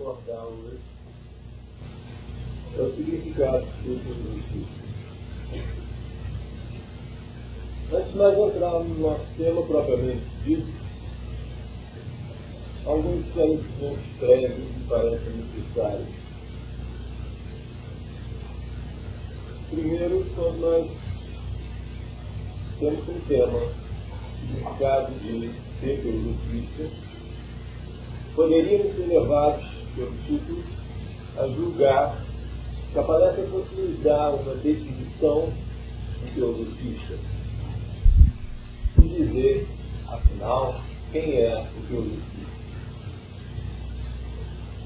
abordar hoje é o significado do teosofismo. Antes de nós entrarmos no nosso tema propriamente dito, alguns esclarecimentos prévios me parecem necessários. Primeiro, quando nós temos um tema, significado de ser teosofista, poderíamos ser levados pelo título a julgar que a palestra fosse nos dar uma definição de teosofista e dizer, afinal, quem é o teosofista.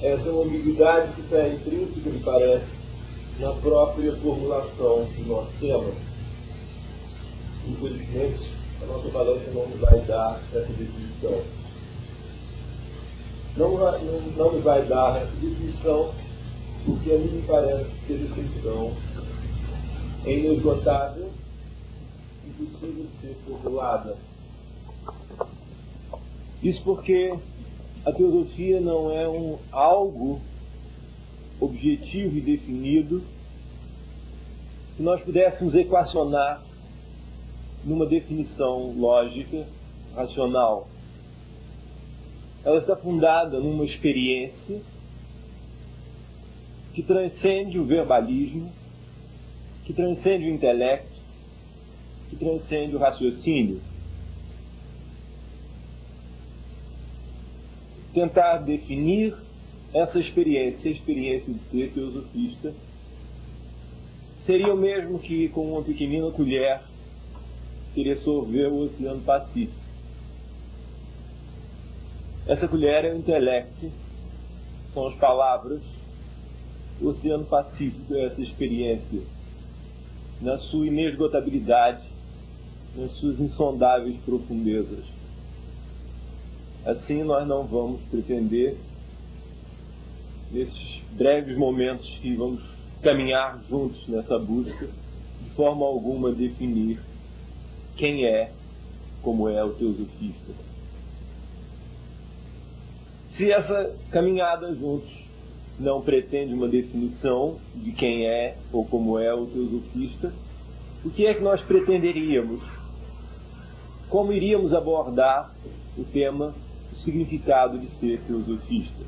Essa é uma ambiguidade que está intrínseca, me parece, na própria formulação do nosso tema. Infelizmente, a nossa palestra não nos vai dar essa definição. Não nos vai dar essa definição porque a mim me parece que a definição é inesgotável, impossível de ser formulada. Isso porque a teosofia não é algo objetivo e definido que nós pudéssemos equacionar numa definição lógica, racional. Ela está fundada numa experiência que transcende o verbalismo, que transcende o intelecto, que transcende o raciocínio. Tentar definir essa experiência, a experiência de ser teosofista, seria o mesmo que com uma pequenina colher querer sorver o Oceano Pacífico. Essa colher é o intelecto, são as palavras. O Oceano Pacífico é essa experiência, na sua inesgotabilidade, nas suas insondáveis profundezas. Assim, nós não vamos pretender, nesses breves momentos que vamos caminhar juntos nessa busca, de forma alguma definir quem é, como é o teosofista. Se essa caminhada juntos não pretende uma definição de quem é ou como é o teosofista, o que é que nós pretenderíamos? Como iríamos abordar o tema, o significado de ser teosofista?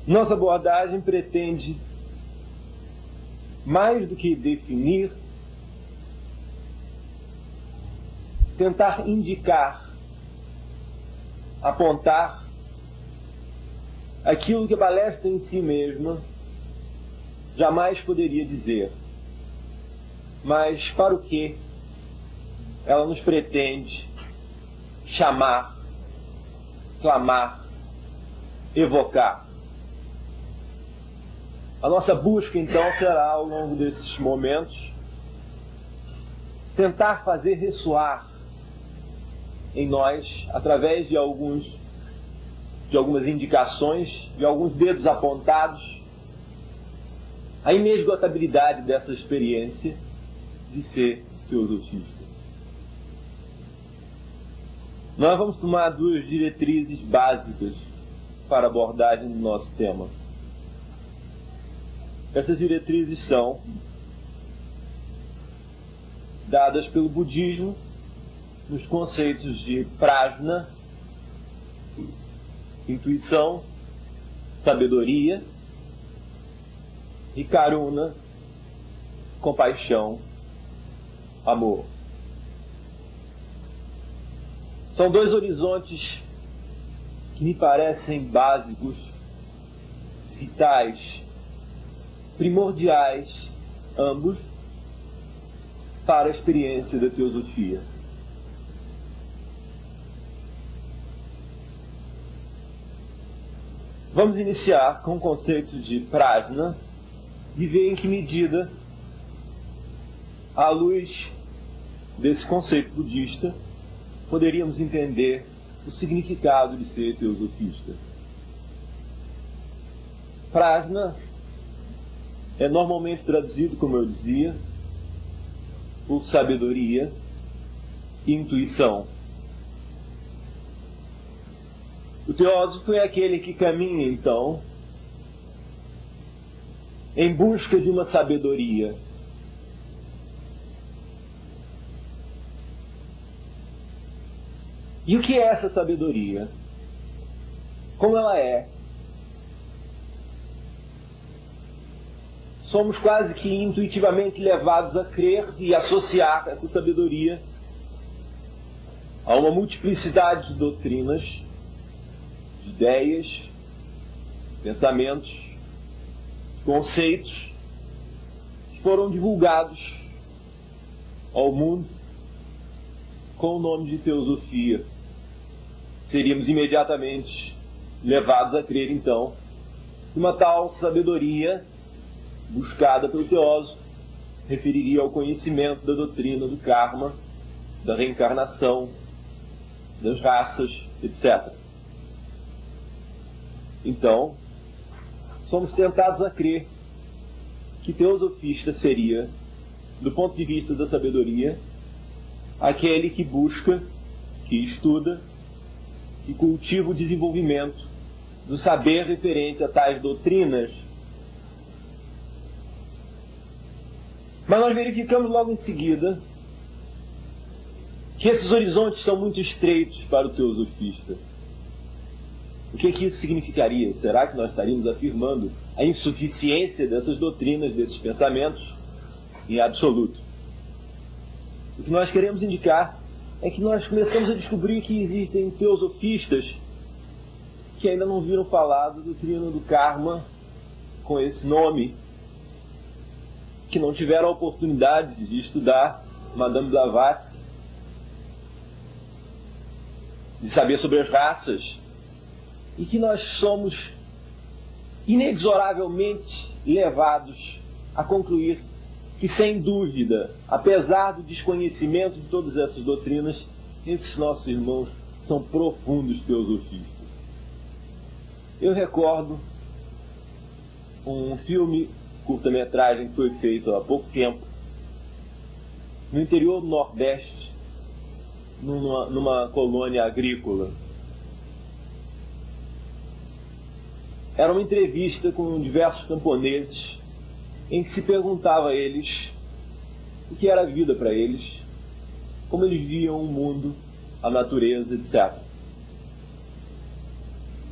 Nossa abordagem pretende, mais do que definir, tentar indicar, apontar aquilo que a palestra em si mesma jamais poderia dizer, mas para o que ela nos pretende chamar, clamar, evocar. A nossa busca, então, será, ao longo desses momentos, tentar fazer ressoar em nós, através de algumas indicações, de alguns dedos apontados, a inesgotabilidade dessa experiência de ser teosofista. Nós vamos tomar duas diretrizes básicas para a abordagem do nosso tema. Essas diretrizes são dadas pelo budismo nos conceitos de prajna, intuição, sabedoria, e karuna, compaixão, amor. São dois horizontes que me parecem básicos, vitais, primordiais, ambos, para a experiência da teosofia. Vamos iniciar com o conceito de prajna e ver em que medida, à luz desse conceito budista, poderíamos entender o significado de ser teosofista. Prajna é normalmente traduzido, como eu dizia, por sabedoria e intuição. O teósofo é aquele que caminha, então, em busca de uma sabedoria. E o que é essa sabedoria? Como ela é? Somos quase que intuitivamente levados a crer e associar essa sabedoria a uma multiplicidade de doutrinas, de ideias, pensamentos, conceitos que foram divulgados ao mundo com o nome de teosofia. Seríamos imediatamente levados a crer, então, que uma tal sabedoria buscada pelo teósofo referiria ao conhecimento da doutrina do karma, da reencarnação, das raças, etc. Então, somos tentados a crer que teosofista seria, do ponto de vista da sabedoria, aquele que busca, que estuda, que cultiva o desenvolvimento do saber referente a tais doutrinas. Mas nós verificamos logo em seguida que esses horizontes são muito estreitos para o teosofista. O que isso significaria? Será que nós estaríamos afirmando a insuficiência dessas doutrinas, desses pensamentos, em absoluto? O que nós queremos indicar é que nós começamos a descobrir que existem teosofistas que ainda não viram falar da doutrina do karma com esse nome, que não tiveram a oportunidade de estudar Madame Blavatsky, de saber sobre as raças, e que nós somos inexoravelmente levados a concluir que, sem dúvida, apesar do desconhecimento de todas essas doutrinas, esses nossos irmãos são profundos teosofistas. Eu recordo um filme, curta-metragem, que foi feito há pouco tempo, no interior do Nordeste, numa colônia agrícola. Era uma entrevista com diversos camponeses, em que se perguntava a eles o que era a vida para eles, como eles viam o mundo, a natureza, etc.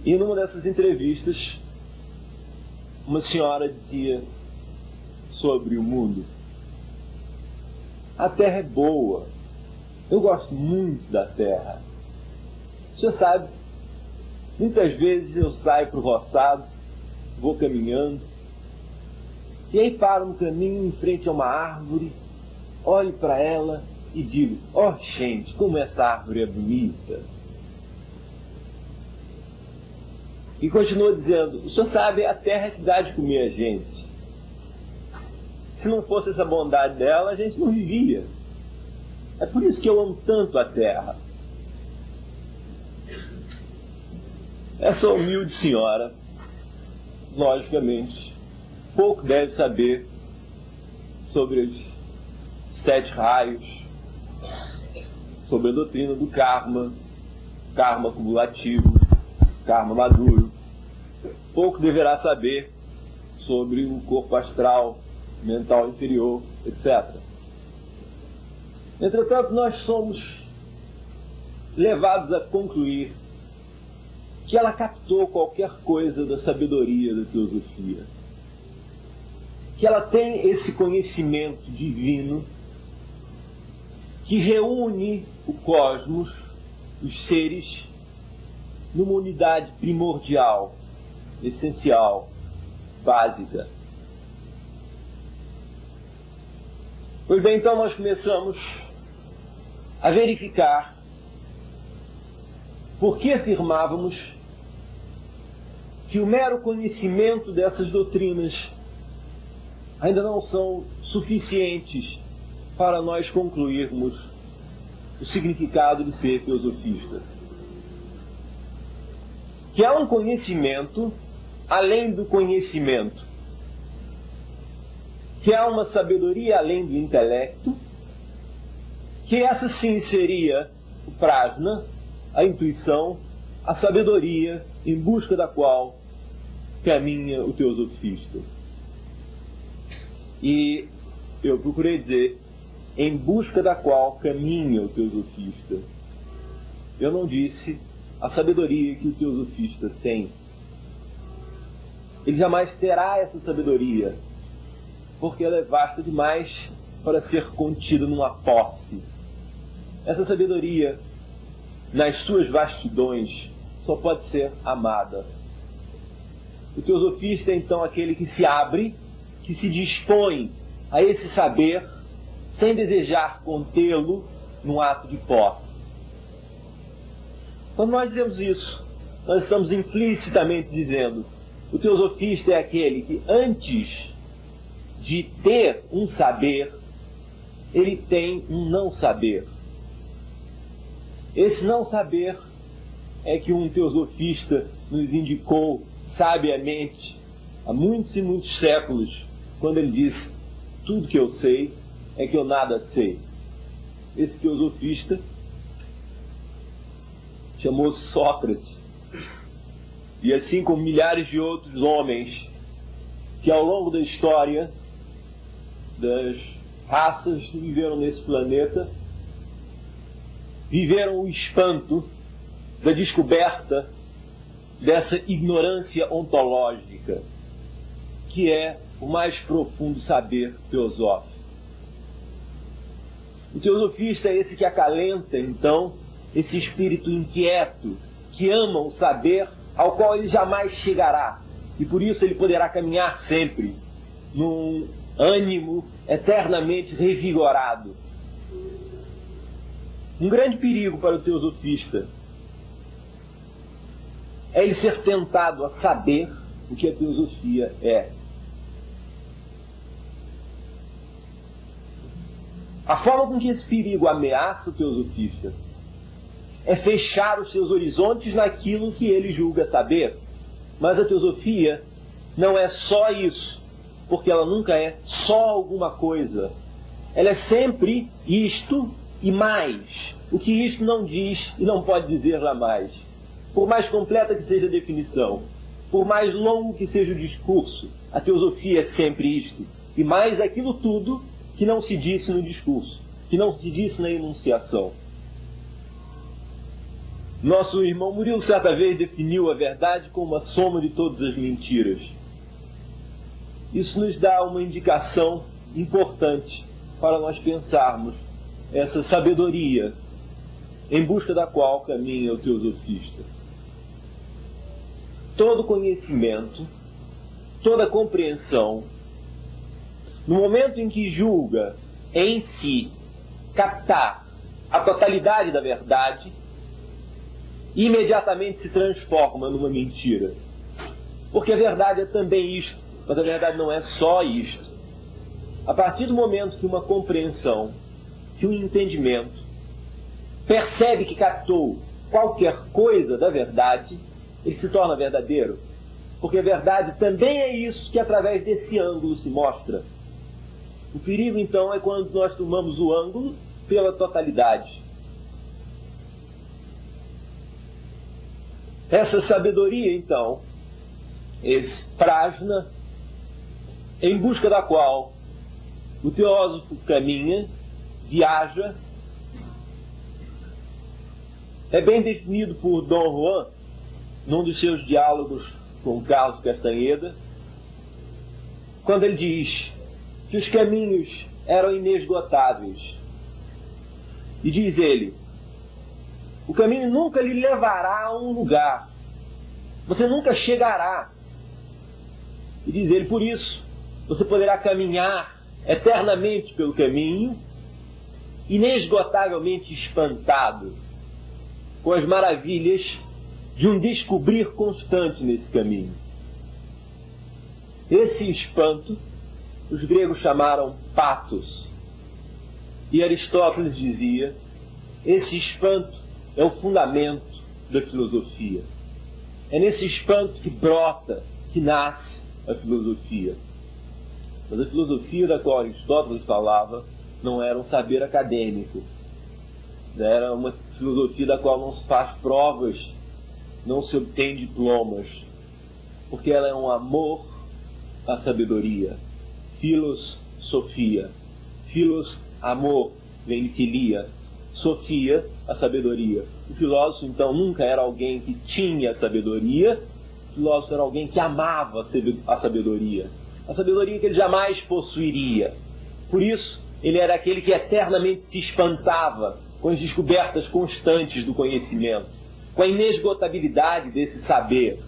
E numa dessas entrevistas, uma senhora dizia sobre o mundo: a terra é boa, eu gosto muito da terra. Você sabe, muitas vezes eu saio para o roçado, vou caminhando, e aí paro no caminho em frente a uma árvore, olho para ela e digo: ó, gente, como essa árvore é bonita. E continua dizendo: o senhor sabe, a terra que dá de comer a gente. Se não fosse essa bondade dela, a gente não vivia. É por isso que eu amo tanto a terra. Essa humilde senhora, logicamente, pouco deve saber sobre os 7 raios, sobre a doutrina do karma, karma cumulativo, karma maduro. Pouco deverá saber sobre o corpo astral, mental inferior, etc. Entretanto, nós somos levados a concluir que ela captou qualquer coisa da sabedoria da teosofia, que ela tem esse conhecimento divino que reúne o cosmos, os seres, numa unidade primordial, essencial, básica. Pois bem, então nós começamos a verificar por que afirmávamos que o mero conhecimento dessas doutrinas ainda não são suficientes para nós concluirmos o significado de ser teosofista. Que há um conhecimento além do conhecimento, que há uma sabedoria além do intelecto, que essa sim seria o prajna, a intuição, a sabedoria em busca da qual caminha o teosofista. E eu procurei dizer, em busca da qual caminha o teosofista. Eu não disse a sabedoria que o teosofista tem. Ele jamais terá essa sabedoria, porque ela é vasta demais para ser contida numa posse. Essa sabedoria, nas suas vastidões, só pode ser amada. O teosofista é então aquele que se abre, que se dispõe a esse saber, sem desejar contê-lo num ato de posse. Quando nós dizemos isso, nós estamos implicitamente dizendo: o teosofista é aquele que, antes de ter um saber, ele tem um não saber. Esse não saber é que um teosofista nos indicou sabiamente há muitos e muitos séculos, quando ele disse: tudo que eu sei é que eu nada sei. Esse teosofista chamou-se Sócrates. E assim como milhares de outros homens que ao longo da história das raças que viveram nesse planeta, viveram o espanto da descoberta dessa ignorância ontológica, que é o mais profundo saber teosófico. O teosofista é esse que acalenta, então, esse espírito inquieto, que ama o saber ao qual ele jamais chegará, e por isso ele poderá caminhar sempre num ânimo eternamente revigorado. Um grande perigo para o teosofista é ele ser tentado a saber o que a teosofia é. A forma com que esse perigo ameaça o teosofista é fechar os seus horizontes naquilo que ele julga saber. Mas a teosofia não é só isso, porque ela nunca é só alguma coisa. Ela é sempre isto e mais. O que isto não diz e não pode dizer jamais. Por mais completa que seja a definição, por mais longo que seja o discurso, a teosofia é sempre isto e mais aquilo tudo que não se disse no discurso, que não se disse na enunciação. Nosso irmão Murilo certa vez definiu a verdade como a soma de todas as mentiras. Isso nos dá uma indicação importante para nós pensarmos essa sabedoria em busca da qual caminha o teosofista. Todo conhecimento, toda compreensão, no momento em que julga em si captar a totalidade da verdade, imediatamente se transforma numa mentira. Porque a verdade é também isto, mas a verdade não é só isto. A partir do momento que uma compreensão, que um entendimento, percebe que captou qualquer coisa da verdade, ele se torna verdadeiro. Porque a verdade também é isso que através desse ângulo se mostra. O perigo, então, é quando nós tomamos o ângulo pela totalidade. Essa sabedoria, então, esse prajna, em busca da qual o teósofo caminha, viaja, é bem definido por Dom Juan, num dos seus diálogos com Carlos Castanheda, quando ele diz que os caminhos eram inesgotáveis. E diz ele: o caminho nunca lhe levará a um lugar. Você nunca chegará. E diz ele, por isso, você poderá caminhar eternamente pelo caminho, inesgotavelmente espantado com as maravilhas de um descobrir constante nesse caminho. Esse espanto os gregos chamaram pathos. E Aristóteles dizia: esse espanto é o fundamento da filosofia. É nesse espanto que brota, que nasce a filosofia. Mas a filosofia da qual Aristóteles falava não era um saber acadêmico. Era uma filosofia da qual não se faz provas não se obtém diplomas, porque ela é um amor à sabedoria. Philos, Sofia. Philos, amor, vem de filia. Sofia, a sabedoria. O filósofo, então, nunca era alguém que tinha sabedoria. O filósofo era alguém que amava a sabedoria. A sabedoria que ele jamais possuiria. Por isso, ele era aquele que eternamente se espantava com as descobertas constantes do conhecimento, com a inesgotabilidade desse saber.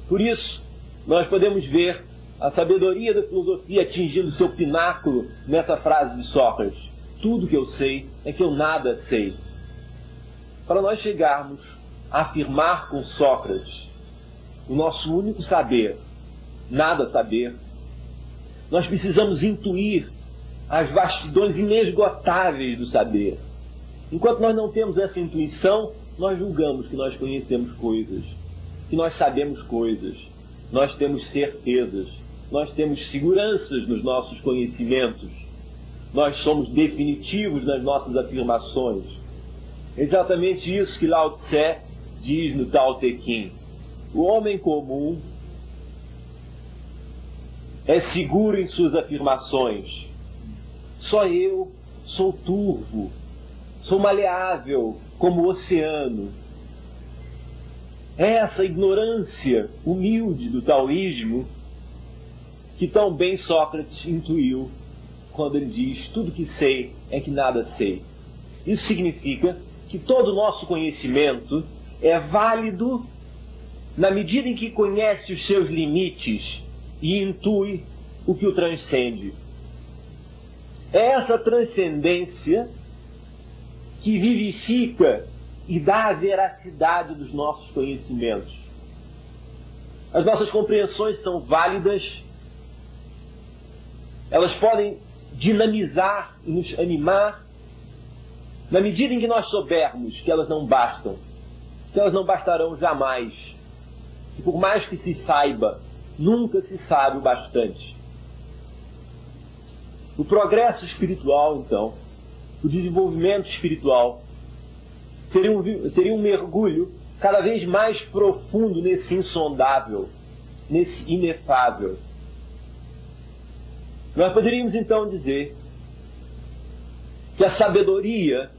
Por isso, nós podemos ver a sabedoria da filosofia atingindo seu pináculo nessa frase de Sócrates: tudo que eu sei é que eu nada sei. Para nós chegarmos a afirmar com Sócrates o nosso único saber, nada saber, nós precisamos intuir as vastidões inesgotáveis do saber. Enquanto nós não temos essa intuição, nós julgamos que nós conhecemos coisas, que nós sabemos coisas, nós temos certezas, nós temos seguranças nos nossos conhecimentos, nós somos definitivos nas nossas afirmações. É exatamente isso que Lao Tse diz no Tao Te Ching. O homem comum é seguro em suas afirmações. Só eu sou turvo, sou maleável como o oceano. É essa ignorância humilde do taoísmo que tão bem Sócrates intuiu quando ele diz: tudo que sei é que nada sei. Isso significa que todo o nosso conhecimento é válido na medida em que conhece os seus limites e intui o que o transcende. É essa transcendência que vivifica e dá a veracidade dos nossos conhecimentos. As nossas compreensões são válidas, elas podem dinamizar e nos animar na medida em que nós soubermos que elas não bastam, que elas não bastarão jamais, que por mais que se saiba, nunca se sabe o bastante. O progresso espiritual, então, o desenvolvimento espiritual, seria um mergulho cada vez mais profundo nesse insondável, nesse inefável. Nós poderíamos então dizer que a sabedoria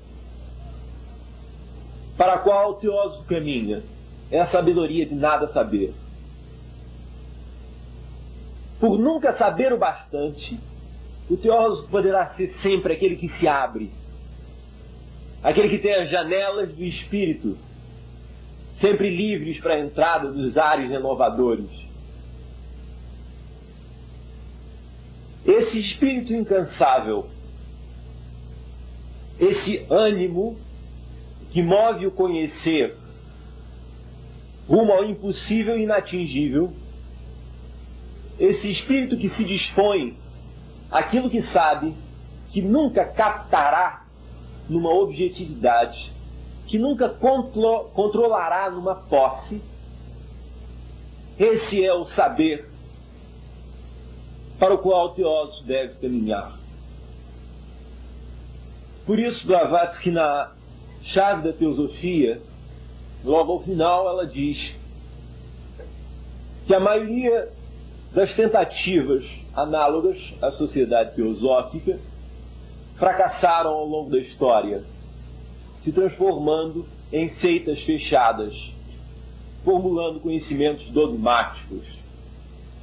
para a qual o teósofo caminha é a sabedoria de nada saber. Por nunca saber o bastante, o teósofo poderá ser sempre aquele que se abre, aquele que tem as janelas do espírito sempre livres para a entrada dos ares renovadores. Esse espírito incansável, esse ânimo que move o conhecer rumo ao impossível e inatingível, esse espírito que se dispõe àquilo que sabe, que nunca captará numa objetividade, que nunca controlará numa posse, esse é o saber para o qual o teósofo deve caminhar. Por isso, Blavatsky, na chave da teosofia, logo ao final, ela diz que a maioria das tentativas análogas à sociedade teosófica fracassaram ao longo da história, se transformando em seitas fechadas, formulando conhecimentos dogmáticos.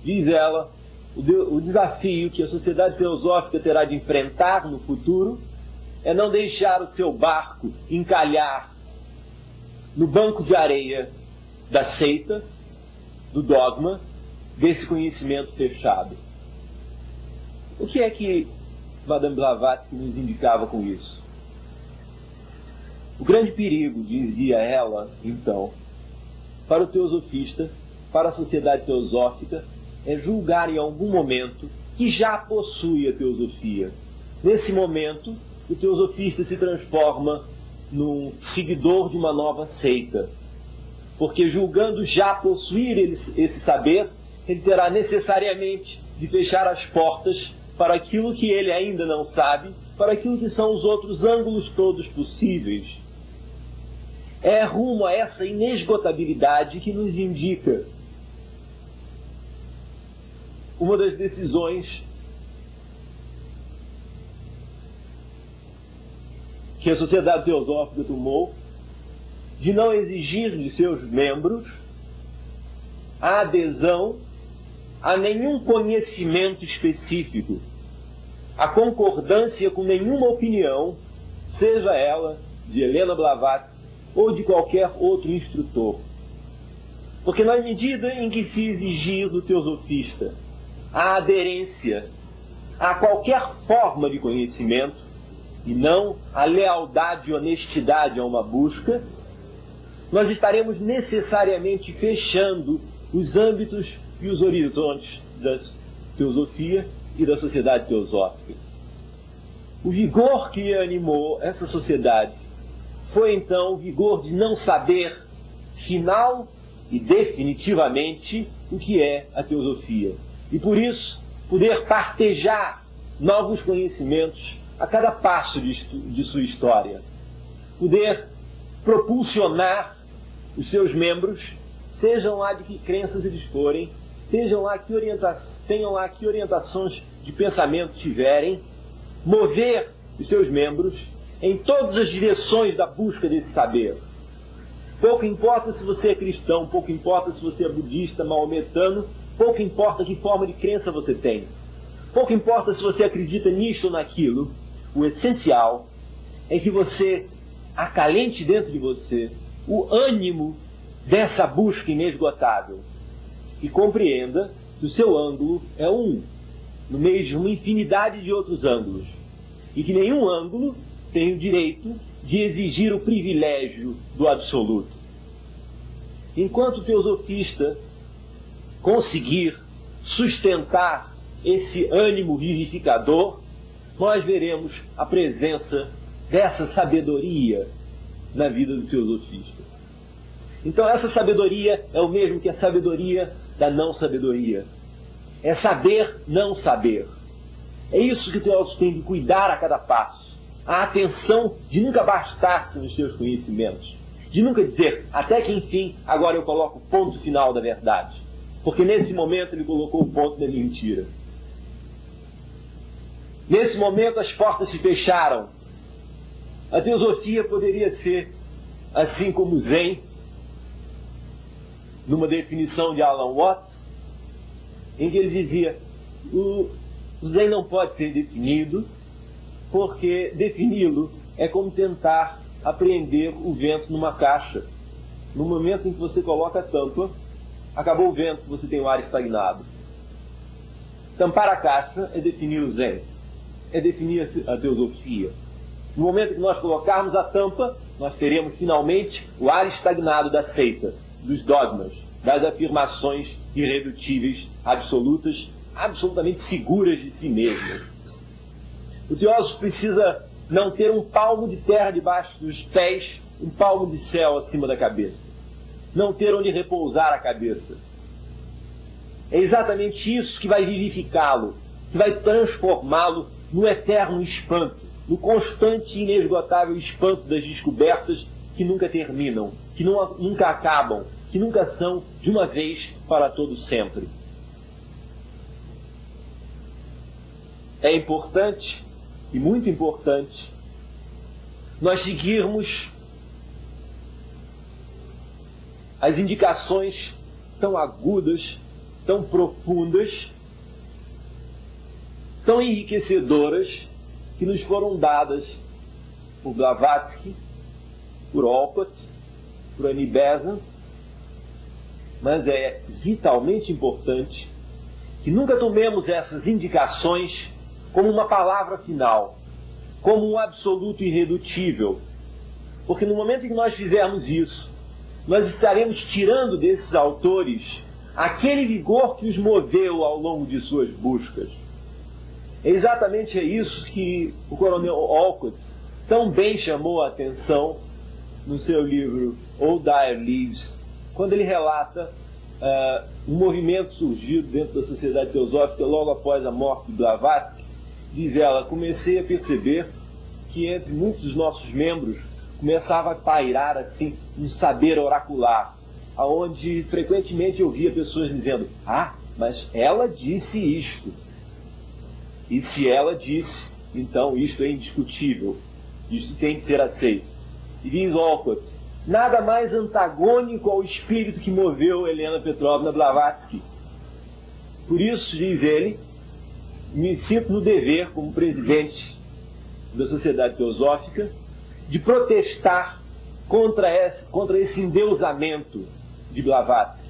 Diz ela, o desafio que a sociedade teosófica terá de enfrentar no futuro é não deixar o seu barco encalhar no banco de areia da seita, do dogma, desse conhecimento fechado. O que é que Madame Blavatsky nos indicava com isso? O grande perigo, dizia ela, então, para o teosofista, para a sociedade teosófica, é julgar em algum momento que já possui a teosofia. Nesse momento, o teosofista se transforma num seguidor de uma nova seita, porque julgando já possuir esse saber, ele terá necessariamente de fechar as portas para aquilo que ele ainda não sabe, para aquilo que são os outros ângulos todos possíveis. é rumo a essa inesgotabilidade que nos indica uma das decisões que a Sociedade Teosófica tomou de não exigir de seus membros a adesão a nenhum conhecimento específico, a concordância com nenhuma opinião, seja ela de Helena Blavatsky ou de qualquer outro instrutor. Porque na medida em que se exigir do teosofista a aderência a qualquer forma de conhecimento, e não a lealdade e honestidade a uma busca, nós estaremos necessariamente fechando os âmbitos e os horizontes da teosofia e da sociedade teosófica. O vigor que animou essa sociedade foi então o vigor de não saber final e definitivamente o que é a teosofia. E por isso, poder partejar novos conhecimentos a cada passo de sua história. Poder propulsionar os seus membros, sejam lá de que crenças eles forem, tenham lá que orientações de pensamento tiverem, mover os seus membros em todas as direções da busca desse saber. Pouco importa se você é cristão, pouco importa se você é budista, maometano, pouco importa que forma de crença você tem. Pouco importa se você acredita nisto ou naquilo. O essencial é que você acalente dentro de você o ânimo dessa busca inesgotável e compreenda que o seu ângulo é um, no meio de uma infinidade de outros ângulos, e que nenhum ângulo tem o direito de exigir o privilégio do absoluto. Enquanto o teosofista conseguir sustentar esse ânimo vivificador, nós veremos a presença dessa sabedoria na vida do teosofista. Então essa sabedoria é o mesmo que a sabedoria da não sabedoria. É saber não saber. É isso que o teósofo tem de cuidar a cada passo. A atenção de nunca bastar-se nos seus conhecimentos. De nunca dizer, até que enfim, agora eu coloco o ponto final da verdade. Porque nesse momento ele colocou o ponto da mentira. Nesse momento as portas se fecharam. A teosofia poderia ser, assim como o Zen, numa definição de Alan Watts, em que ele dizia, o Zen não pode ser definido, porque defini-lo é como tentar apreender o vento numa caixa. No momento em que você coloca a tampa, acabou o vento, você tem o ar estagnado. Tampar a caixa é definir o Zen, é definir a teosofia. No momento que nós colocarmos a tampa, nós teremos finalmente o ar estagnado da seita, dos dogmas, das afirmações irredutíveis, absolutas, absolutamente seguras de si mesmo. O teósofo precisa não ter um palmo de terra debaixo dos pés, um palmo de céu acima da cabeça. Não ter onde repousar a cabeça. É exatamente isso que vai vivificá-lo, que vai transformá-lo no eterno espanto, no constante e inesgotável espanto das descobertas que nunca terminam, que nunca acabam, que nunca são de uma vez para todo sempre. É importante, e muito importante, nós seguirmos as indicações tão agudas, tão profundas, tão enriquecedoras que nos foram dadas por Blavatsky, por Olcott, por Annie Besant, mas é vitalmente importante que nunca tomemos essas indicações como uma palavra final, como um absoluto irredutível, porque no momento em que nós fizermos isso, nós estaremos tirando desses autores aquele vigor que os moveu ao longo de suas buscas. É exatamente isso que o coronel Olcott tão bem chamou a atenção no seu livro Old Dire Leaves, quando ele relata um movimento surgido dentro da Sociedade Teosófica logo após a morte de Blavatsky. Diz ela, comecei a perceber que entre muitos dos nossos membros começava a pairar assim um saber oracular, aonde frequentemente eu via pessoas dizendo: ah, mas ela disse isto, e se ela disse, então isto é indiscutível, isto tem que ser aceito. E diz Olcott: nada mais antagônico ao espírito que moveu Helena Petrovna Blavatsky. Por isso, diz ele, me sinto no dever, como presidente da Sociedade Teosófica, de protestar contra esse endeusamento de Blavatsky.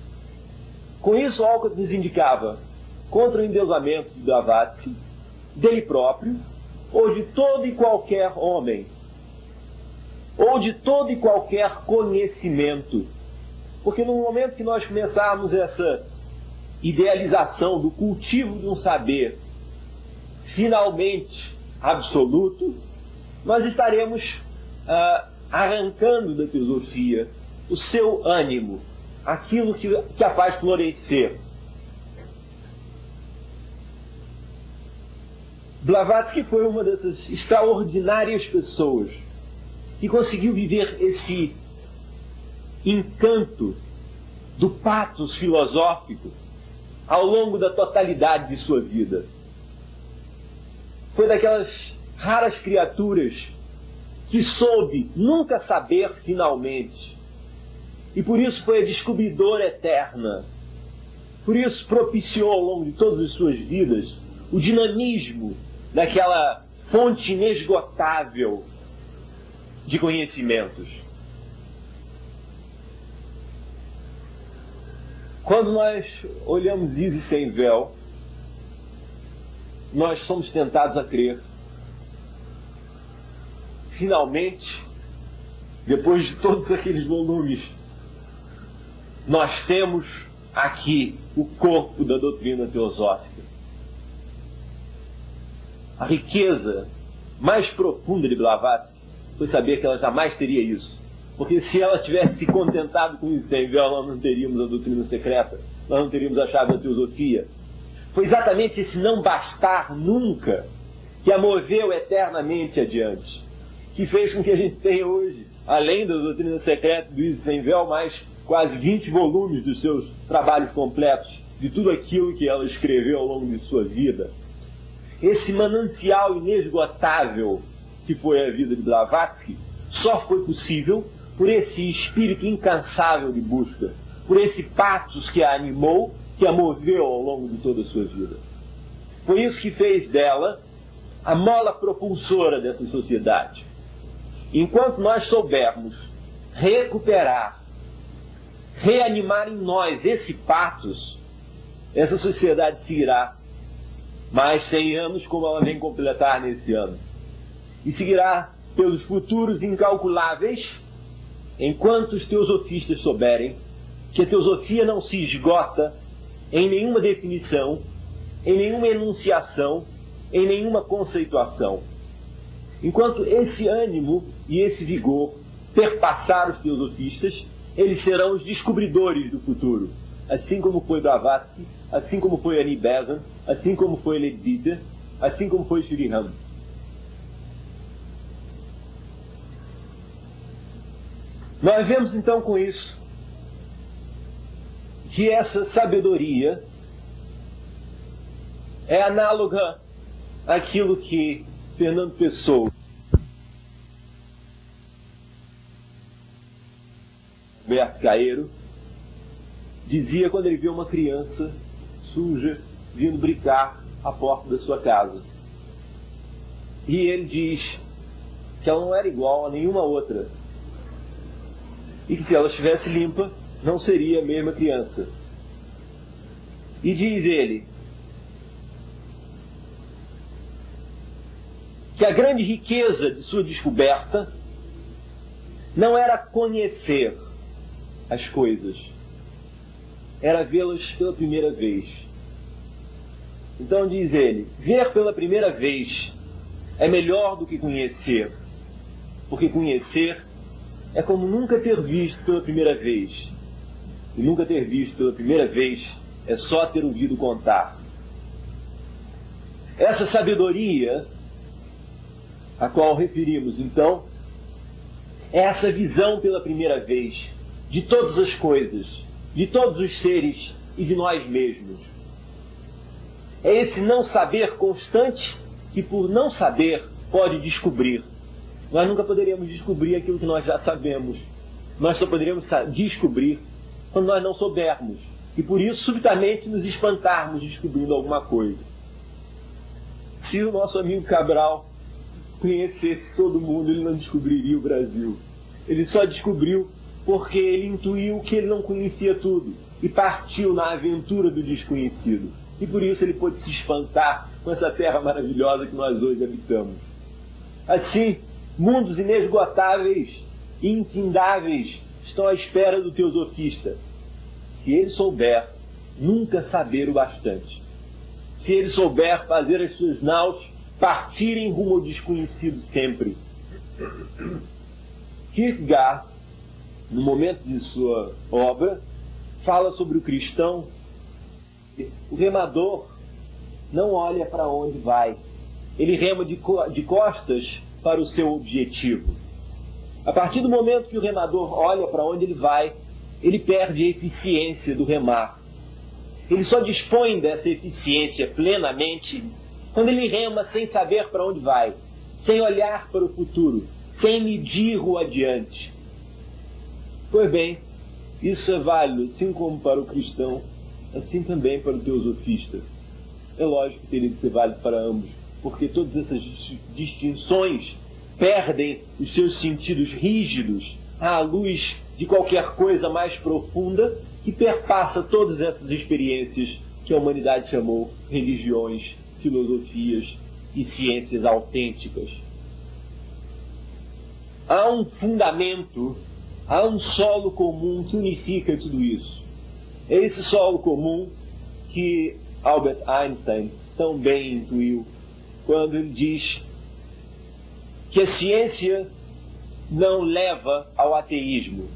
Com isso, Olcott nos indicava contra o endeusamento de Blavatsky, dele próprio, ou de todo e qualquer homem, ou de todo e qualquer conhecimento. Porque no momento que nós começarmos essa idealização do cultivo de um saber finalmente absoluto, nós estaremos arrancando da filosofia o seu ânimo, aquilo que a faz florescer. Blavatsky foi uma dessas extraordinárias pessoas que conseguiu viver esse encanto do pathos filosófico ao longo da totalidade de sua vida. Foi daquelas raras criaturas que soube nunca saber finalmente, e por isso foi a descobridora eterna. Por isso propiciou ao longo de todas as suas vidas o dinamismo daquela fonte inesgotável de conhecimentos. Quando nós olhamos Isis sem véu, nós somos tentados a crer. Finalmente, depois de todos aqueles volumes, nós temos aqui o corpo da doutrina teosófica. A riqueza mais profunda de Blavatsky foi saber que ela jamais teria isso. Porque se ela tivesse se contentado com isso sem véu, nós não teríamos a doutrina secreta, nós não teríamos a chave da teosofia. Foi exatamente esse não bastar nunca que a moveu eternamente adiante, que fez com que a gente tenha hoje, além da doutrina secreta do Isis sem véu, mais quase 20 volumes dos seus trabalhos completos, de tudo aquilo que ela escreveu ao longo de sua vida. Esse manancial inesgotável que foi a vida de Blavatsky só foi possível por esse espírito incansável de busca, por esse pathos que a animou, que a moveu ao longo de toda a sua vida. Foi isso que fez dela a mola propulsora dessa sociedade. Enquanto nós soubermos recuperar, reanimar em nós esse pathos, essa sociedade seguirá mais 100 anos, como ela vem completar nesse ano. E seguirá pelos futuros incalculáveis, enquanto os teosofistas souberem que a teosofia não se esgota em nenhuma definição, em nenhuma enunciação, em nenhuma conceituação. Enquanto esse ânimo e esse vigor perpassar os teosofistas, eles serão os descobridores do futuro, assim como foi Blavatsky, assim como foi Annie Besant, assim como foi Leadbeater, assim como foi Sriram. Nós vemos então com isso que essa sabedoria é análoga àquilo que Fernando Pessoa, Roberto Caeiro, dizia quando ele viu uma criança suja vindo brincar à porta da sua casa. E ele diz que ela não era igual a nenhuma outra, e que se ela estivesse limpa, não seria a mesma criança. E diz ele que a grande riqueza de sua descoberta não era conhecer as coisas, era vê-las pela primeira vez. Então diz ele, ver pela primeira vez é melhor do que conhecer, porque conhecer é como nunca ter visto pela primeira vez. E nunca ter visto pela primeira vez é só ter ouvido contar. Essa sabedoria a qual referimos, então, é essa visão pela primeira vez de todas as coisas, de todos os seres e de nós mesmos. É esse não saber constante que, por não saber, pode descobrir. Nós nunca poderíamos descobrir aquilo que nós já sabemos. Nós só poderíamos descobrir quando nós não soubermos. E por isso, subitamente, nos espantarmos descobrindo alguma coisa. Se o nosso amigo Cabral conhecesse todo mundo, ele não descobriria o Brasil. Ele só descobriu porque ele intuiu que ele não conhecia tudo e partiu na aventura do desconhecido. E por isso ele pôde se espantar com essa terra maravilhosa que nós hoje habitamos. Assim, mundos inesgotáveis e infindáveis estão à espera do teosofista. Se ele souber nunca saber o bastante, se ele souber fazer as suas naus partirem rumo ao desconhecido sempre. Kierkegaard, no momento de sua obra, fala sobre o cristão. O remador não olha para onde vai, ele rema de costas para o seu objetivo. A partir do momento que o remador olha para onde ele vai, ele perde a eficiência do remar. Ele só dispõe dessa eficiência plenamente quando ele rema sem saber para onde vai, sem olhar para o futuro, sem medir o adiante. Pois bem, isso é válido, assim como para o cristão, assim também para o teosofista. É lógico que teria de ser válido para ambos, porque todas essas distinções perdem os seus sentidos rígidos à luz de qualquer coisa mais profunda que perpassa todas essas experiências que a humanidade chamou religiões, filosofias e ciências autênticas. Há um fundamento, há um solo comum que unifica tudo isso. É esse solo comum que Albert Einstein tão bem intuiu quando ele diz que a ciência não leva ao ateísmo.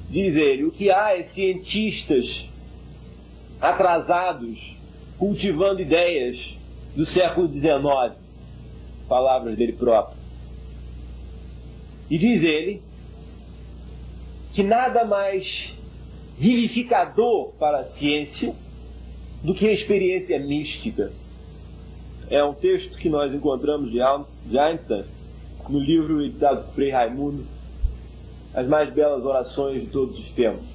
Diz ele, o que há é cientistas atrasados cultivando ideias do século XIX, palavras dele próprio. E diz ele que nada mais vivificador para a ciência do que a experiência mística. É um texto que nós encontramos de Einstein no livro editado por Frei Raimundo, As Mais Belas Orações de Todos os Tempos.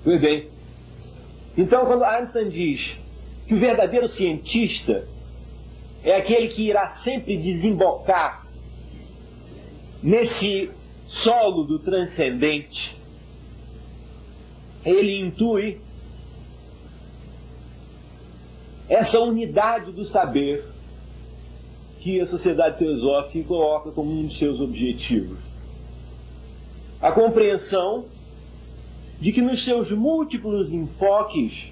Pois bem, então quando Einstein diz que o verdadeiro cientista é aquele que irá sempre desembocar nesse solo do transcendente, ele intui essa unidade do saber que a sociedade teosófica coloca como um dos seus objetivos. A compreensão de que nos seus múltiplos enfoques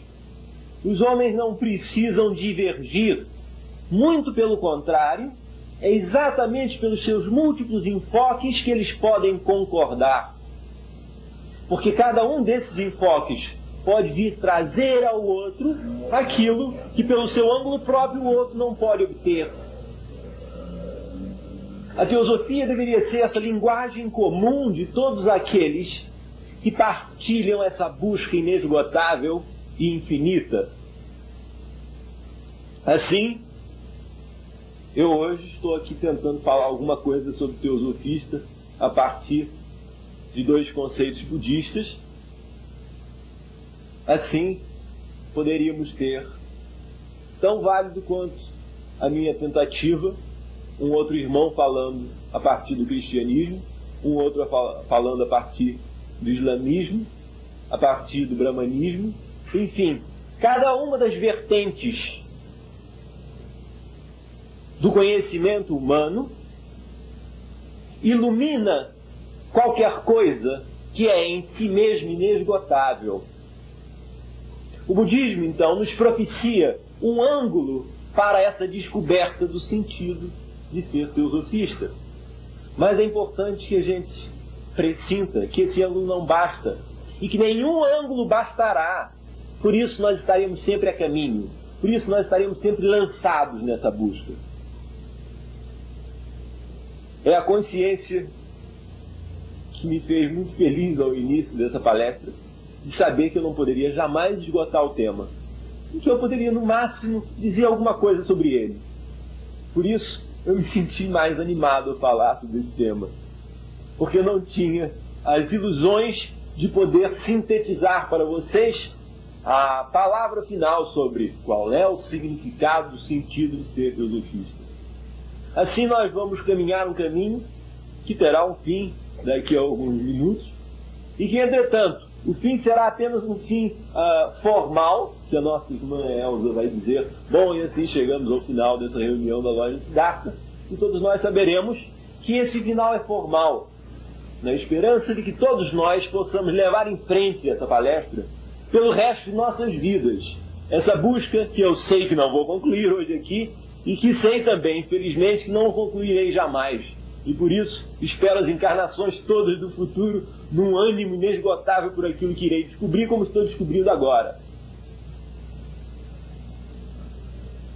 os homens não precisam divergir, muito pelo contrário, é exatamente pelos seus múltiplos enfoques que eles podem concordar. Porque cada um desses enfoques pode vir trazer ao outro aquilo que pelo seu ângulo próprio o outro não pode obter. A teosofia deveria ser essa linguagem comum de todos aqueles que partilham essa busca inesgotável e infinita. Assim, eu hoje estou aqui tentando falar alguma coisa sobre teosofista a partir de dois conceitos budistas. Assim, poderíamos ter, tão válido quanto a minha tentativa, um outro irmão falando a partir do cristianismo, um outro falando a partir do islamismo, a partir do brahmanismo, enfim, cada uma das vertentes do conhecimento humano ilumina qualquer coisa que é em si mesmo inesgotável. O budismo, então, nos propicia um ângulo para essa descoberta do sentido de ser teosofista. Mas é importante que a gente pressinta que esse ângulo não basta e que nenhum ângulo bastará. Por isso nós estaremos sempre a caminho. Por isso nós estaremos sempre lançados nessa busca. É a consciência que me fez muito feliz ao início dessa palestra, de saber que eu não poderia jamais esgotar o tema, e que eu poderia, no máximo, dizer alguma coisa sobre ele. Por isso, eu me senti mais animado a falar sobre esse tema, porque eu não tinha as ilusões de poder sintetizar para vocês a palavra final sobre qual é o significado, o sentido de ser filosofista. Assim nós vamos caminhar um caminho que terá um fim daqui a alguns minutos, e que, entretanto, o fim será apenas um fim formal, que a nossa irmã Elza vai dizer, bom, e assim chegamos ao final dessa reunião da loja de Siddhartha, e todos nós saberemos que esse final é formal, na esperança de que todos nós possamos levar em frente essa palestra pelo resto de nossas vidas. Essa busca que eu sei que não vou concluir hoje aqui, e que sei também, infelizmente, que não concluirei jamais. E por isso, espero as encarnações todas do futuro num ânimo inesgotável por aquilo que irei descobrir, como estou descobrindo agora.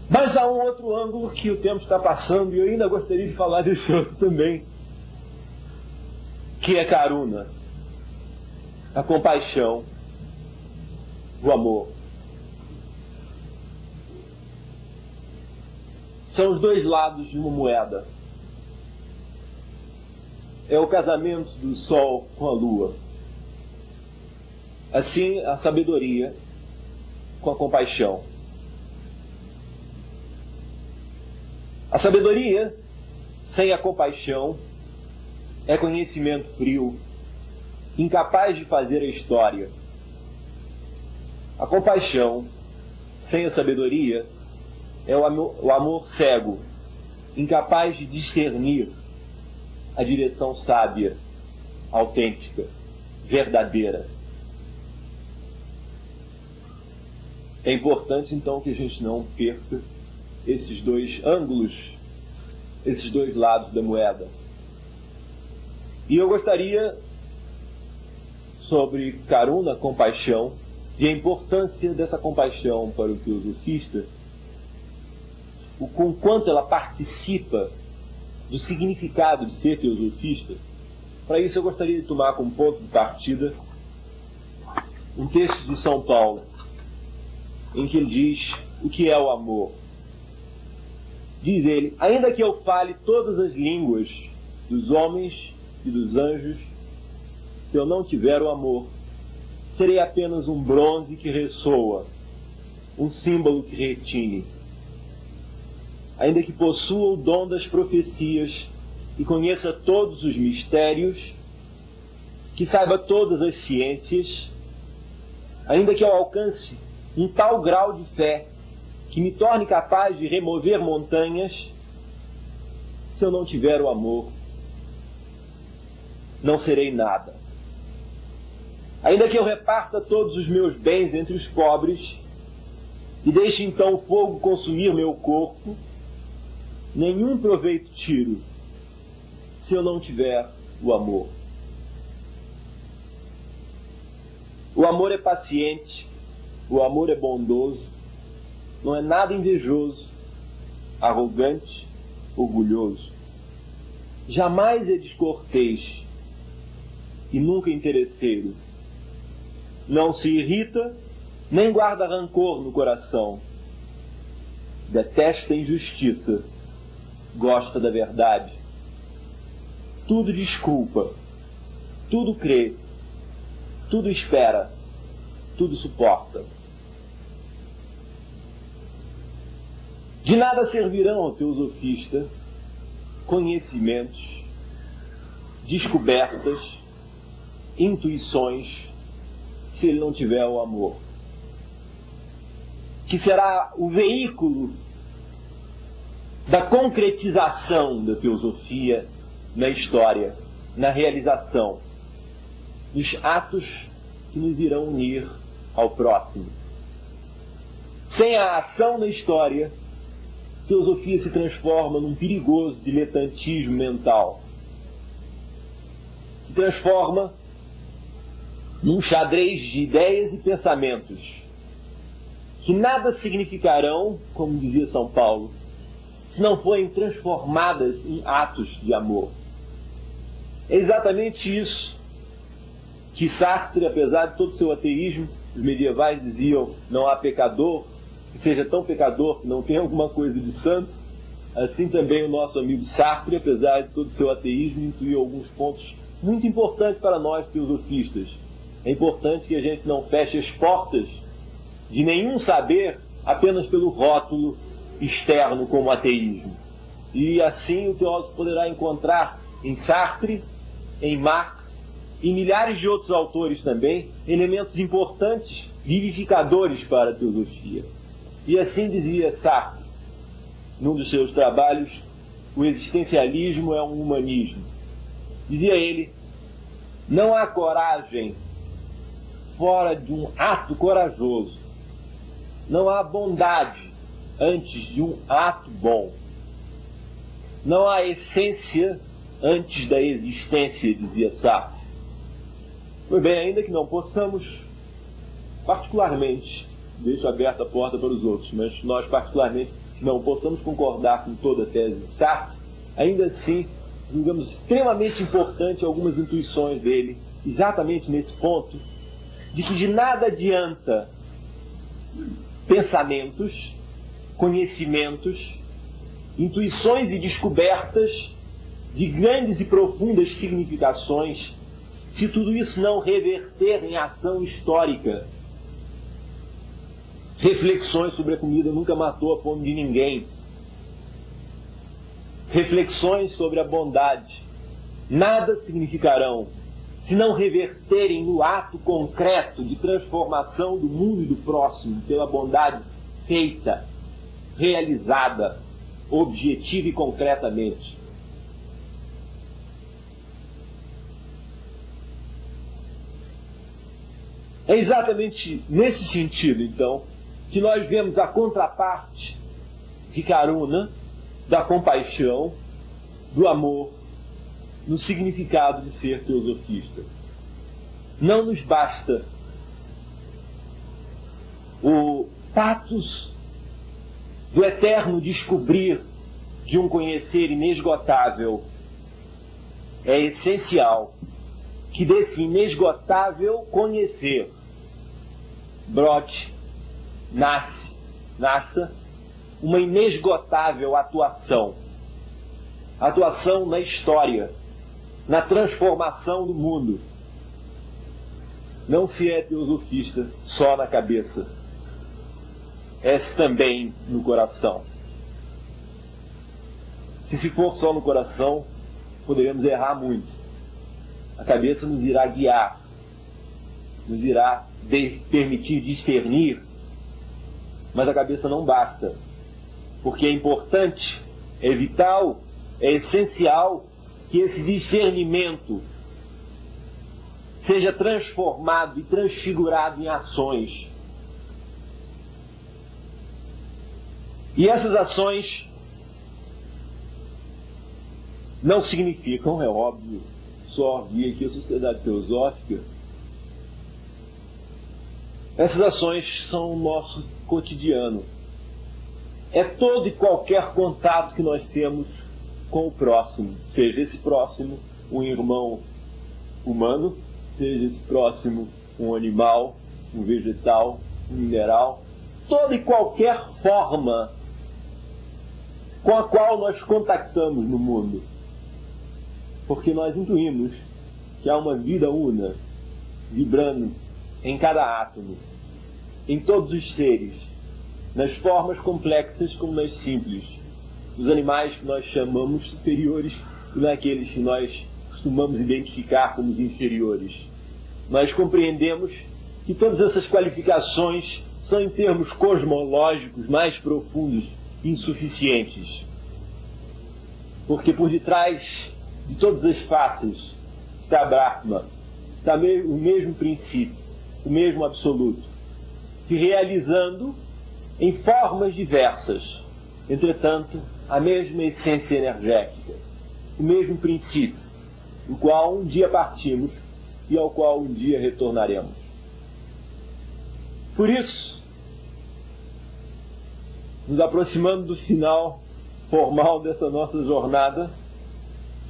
Mas há um outro ângulo que o tempo está passando, e eu ainda gostaria de falar desse outro também, que é Karuna, a compaixão, o amor. São os dois lados de uma moeda. É o casamento do sol com a lua. Assim, a sabedoria com a compaixão. A sabedoria sem a compaixão é conhecimento frio, incapaz de fazer a história. A compaixão sem a sabedoria é o amor cego, incapaz de discernir a direção sábia, autêntica, verdadeira. É importante, então, que a gente não perca esses dois ângulos, esses dois lados da moeda. E eu gostaria, sobre Karuna, compaixão, e a importância dessa compaixão para o filosofista, com quanto ela participa do significado de ser filosofista. Para isso eu gostaria de tomar como ponto de partida um texto de São Paulo, em que ele diz o que é o amor. Diz ele: ainda que eu fale todas as línguas dos homens e dos anjos, se eu não tiver o amor, serei apenas um bronze que ressoa, um símbolo que retine. Ainda que possua o dom das profecias e conheça todos os mistérios, que saiba todas as ciências, ainda que eu alcance um tal grau de fé que me torne capaz de remover montanhas, se eu não tiver o amor, não serei nada. Ainda que eu reparta todos os meus bens entre os pobres e deixe então o fogo consumir meu corpo, nenhum proveito tiro se eu não tiver o amor. O amor é paciente, o amor é bondoso, não é nada invejoso, arrogante, orgulhoso. Jamais é descortês e nunca interesseiro. Não se irrita, nem guarda rancor no coração. Detesta a injustiça, gosta da verdade. Tudo desculpa, tudo crê, tudo espera, tudo suporta. De nada servirão ao teosofista conhecimentos, descobertas, intuições, se ele não tiver o amor, que será o veículo da concretização da teosofia na história, na realização dos atos que nos irão unir ao próximo. Sem a ação na história, a teosofia se transforma num perigoso diletantismo mental. Se transforma num xadrez de ideias e pensamentos que nada significarão, como dizia São Paulo, se não forem transformadas em atos de amor. É exatamente isso que Sartre, apesar de todo o seu ateísmo, os medievais diziam: não há pecador que seja tão pecador que não tenha alguma coisa de santo. Assim também o nosso amigo Sartre, apesar de todo o seu ateísmo, intuiu alguns pontos muito importantes para nós teosofistas. É importante que a gente não feche as portas de nenhum saber apenas pelo rótulo externo como ateísmo. E assim o teósofo poderá encontrar em Sartre, em Marx, e milhares de outros autores também, elementos importantes, vivificadores para a teosofia. E assim dizia Sartre, num dos seus trabalhos, O existencialismo é um humanismo. Dizia ele: não há coragem fora de um ato corajoso. Não há bondade antes de um ato bom. Não há essência antes da existência, dizia Sartre. Pois bem, ainda que não possamos, particularmente, deixo aberta a porta para os outros, mas nós particularmente não possamos concordar com toda a tese de Sartre, ainda assim, julgamos extremamente importante algumas intuições dele, exatamente nesse ponto, de que de nada adianta pensamentos, conhecimentos, intuições e descobertas de grandes e profundas significações, se tudo isso não reverter em ação histórica. Reflexões sobre a comida nunca matou a fome de ninguém. Reflexões sobre a bondade nada significarão se não reverterem no ato concreto de transformação do mundo e do próximo pela bondade feita, realizada, objetiva e concretamente. É exatamente nesse sentido, então, que nós vemos a contraparte de Karuna, da compaixão, do amor, no significado de ser teosofista. Não nos basta o patos do eterno descobrir de um conhecer inesgotável. É essencial que desse inesgotável conhecer brote, nasça uma inesgotável atuação. Atuação na história, na transformação do mundo. Não se é teosofista só na cabeça, é também no coração. Se for só no coração, poderemos errar muito. A cabeça nos irá guiar, nos irá permitir discernir, mas a cabeça não basta, porque é importante, é vital, é essencial que esse discernimento seja transformado e transfigurado em ações. E essas ações não significam, é óbvio, só vir aqui a sociedade teosófica. Essas ações são o nosso cotidiano. É todo e qualquer contato que nós temos com o próximo, seja esse próximo um irmão humano, seja esse próximo um animal, um vegetal, um mineral, toda e qualquer forma com a qual nós contactamos no mundo. Porque nós intuímos que há uma vida una, vibrando em cada átomo, em todos os seres, nas formas complexas como nas simples, nos animais que nós chamamos superiores e naqueles que nós costumamos identificar como os inferiores. Nós compreendemos que todas essas qualificações são, em termos cosmológicos mais profundos, insuficientes. Porque por detrás de todas as faces está Brahma, está o mesmo princípio, o mesmo absoluto, se realizando em formas diversas, entretanto, a mesma essência energética, o mesmo princípio, do qual um dia partimos e ao qual um dia retornaremos. Por isso, nos aproximando do final formal dessa nossa jornada,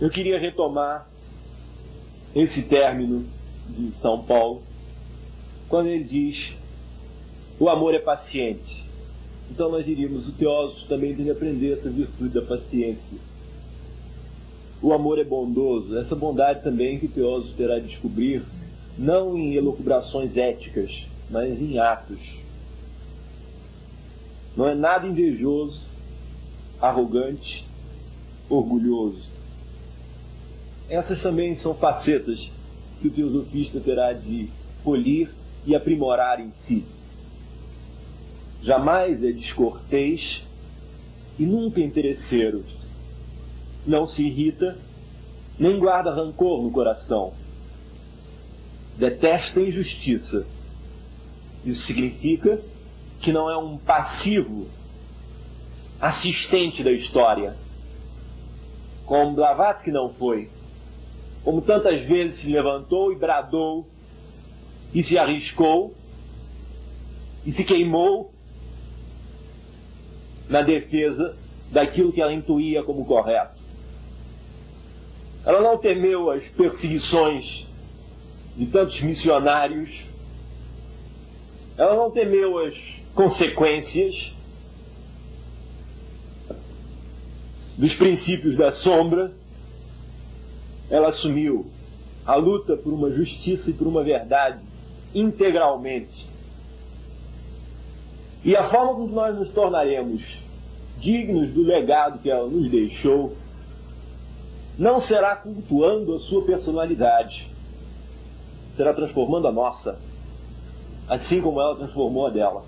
eu queria retomar esse término de São Paulo quando ele diz: o amor é paciente. Então nós diríamos, o teósofo também tem de aprender essa virtude da paciência. O amor é bondoso, essa bondade também que o teósofo terá de descobrir, não em elucubrações éticas, mas em atos. Não é nada invejoso, arrogante, orgulhoso. Essas também são facetas que o teosofista terá de polir e aprimorar em si. Jamais é descortês e nunca interesseiro. Não se irrita, nem guarda rancor no coração. Detesta a injustiça. Isso significa que não é um passivo assistente da história, como Blavatsky não foi, como tantas vezes se levantou e bradou, e se arriscou, e se queimou na defesa daquilo que ela intuía como correto. Ela não temeu as perseguições de tantos missionários, ela não temeu as consequências dos princípios da sombra. Ela assumiu a luta por uma justiça e por uma verdade integralmente. E a forma como nós nos tornaremos dignos do legado que ela nos deixou não será cultuando a sua personalidade, será transformando a nossa, assim como ela transformou a dela.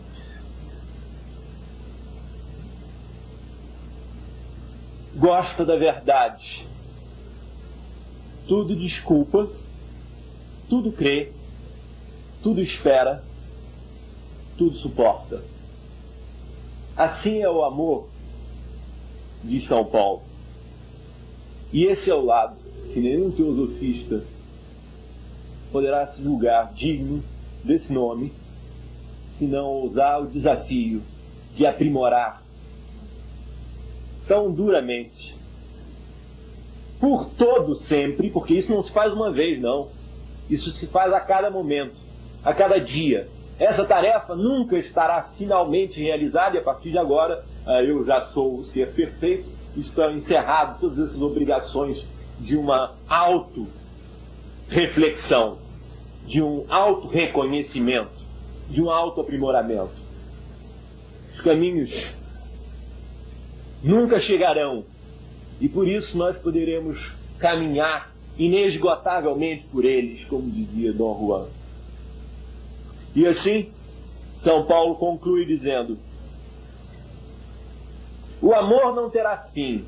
Gosta da verdade, tudo desculpa, tudo crê, tudo espera, tudo suporta. Assim é o amor, diz São Paulo. E esse é o lado que nenhum teosofista poderá se julgar digno desse nome, se não ousar o desafio de aprimorar tão duramente, por todo sempre, porque isso não se faz uma vez, não. Isso se faz a cada momento, a cada dia. Essa tarefa nunca estará finalmente realizada, e a partir de agora eu já sou o ser perfeito, estou encerrado todas essas obrigações de uma auto-reflexão, de um auto-reconhecimento, de um auto-aprimoramento. Os caminhos nunca chegarão, e por isso nós poderemos caminhar inesgotavelmente por eles, como dizia Dom Juan. E assim, São Paulo conclui dizendo: o amor não terá fim.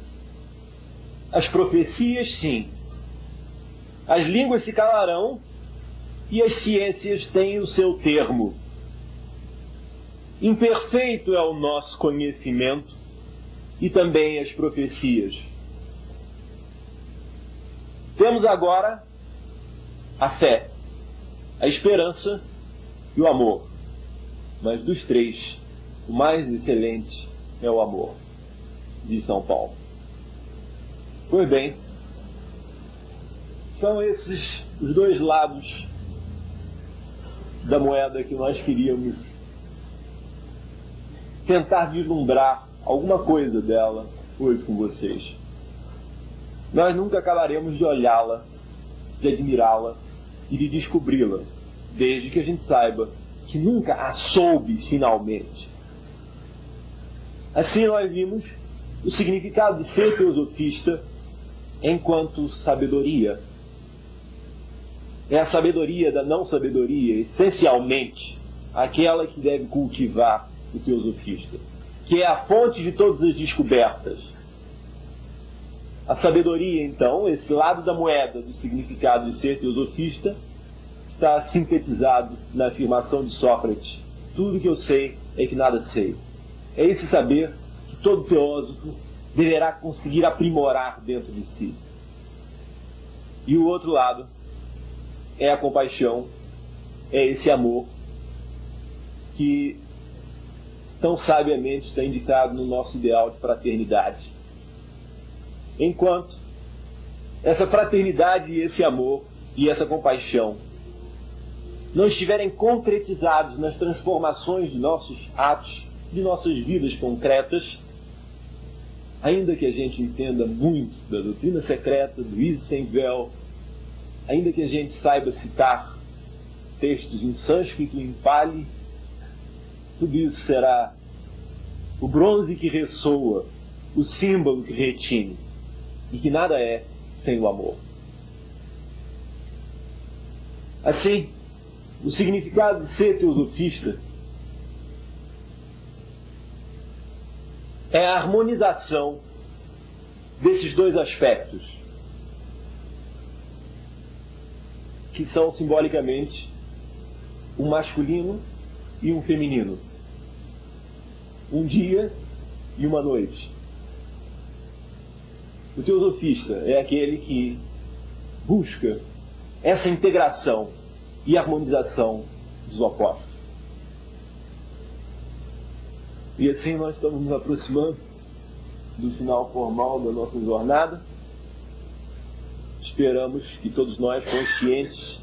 As profecias, sim. As línguas se calarão e as ciências têm o seu termo. Imperfeito é o nosso conhecimento e também as profecias. Temos agora a fé, a esperança e o amor. Mas dos três, o mais excelente é o amor, diz São Paulo. Pois bem, são esses os dois lados da moeda que nós queríamos tentar vislumbrar alguma coisa dela hoje com vocês. Nós nunca acabaremos de olhá-la, de admirá-la e de descobri-la, desde que a gente saiba que nunca a soube finalmente. Assim nós vimos o significado de ser teosofista enquanto sabedoria. É a sabedoria da não sabedoria, essencialmente, aquela que deve cultivar o teosofista, que é a fonte de todas as descobertas. A sabedoria, então, esse lado da moeda do significado de ser teosofista, está sintetizado na afirmação de Sócrates: tudo que eu sei é que nada sei. É esse saber que todo teósofo deverá conseguir aprimorar dentro de si. E o outro lado é a compaixão, é esse amor que tão sabiamente está indicado no nosso ideal de fraternidade. Enquanto essa fraternidade e esse amor e essa compaixão não estiverem concretizados nas transformações de nossos atos, de nossas vidas concretas, ainda que a gente entenda muito da doutrina secreta, do Easy Sem Véu, ainda que a gente saiba citar textos em sânscrito e em pali, tudo isso será o bronze que ressoa, o símbolo que retine, e que nada é sem o amor. Assim, o significado de ser teosofista é a harmonização desses dois aspectos, que são simbolicamente um masculino e um feminino, um dia e uma noite. O teosofista é aquele que busca essa integração e harmonização dos opostos. E assim nós estamos nos aproximando do final formal da nossa jornada. Esperamos que todos nós, conscientes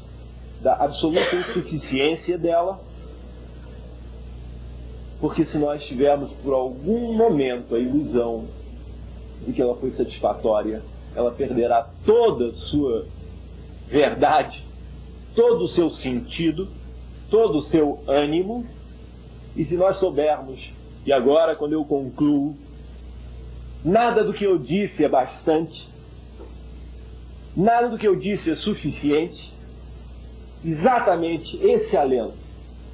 da absoluta insuficiência dela, porque se nós tivermos por algum momento a ilusão de que ela foi satisfatória, ela perderá toda a sua verdade, todo o seu sentido, todo o seu ânimo. E se nós soubermos, e agora quando eu concluo, nada do que eu disse é bastante, nada do que eu disse é suficiente, exatamente esse alento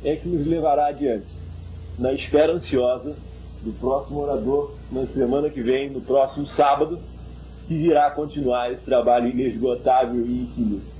é que nos levará adiante, na espera ansiosa do próximo orador, na semana que vem, no próximo sábado, que virá continuar esse trabalho inesgotável e infinito.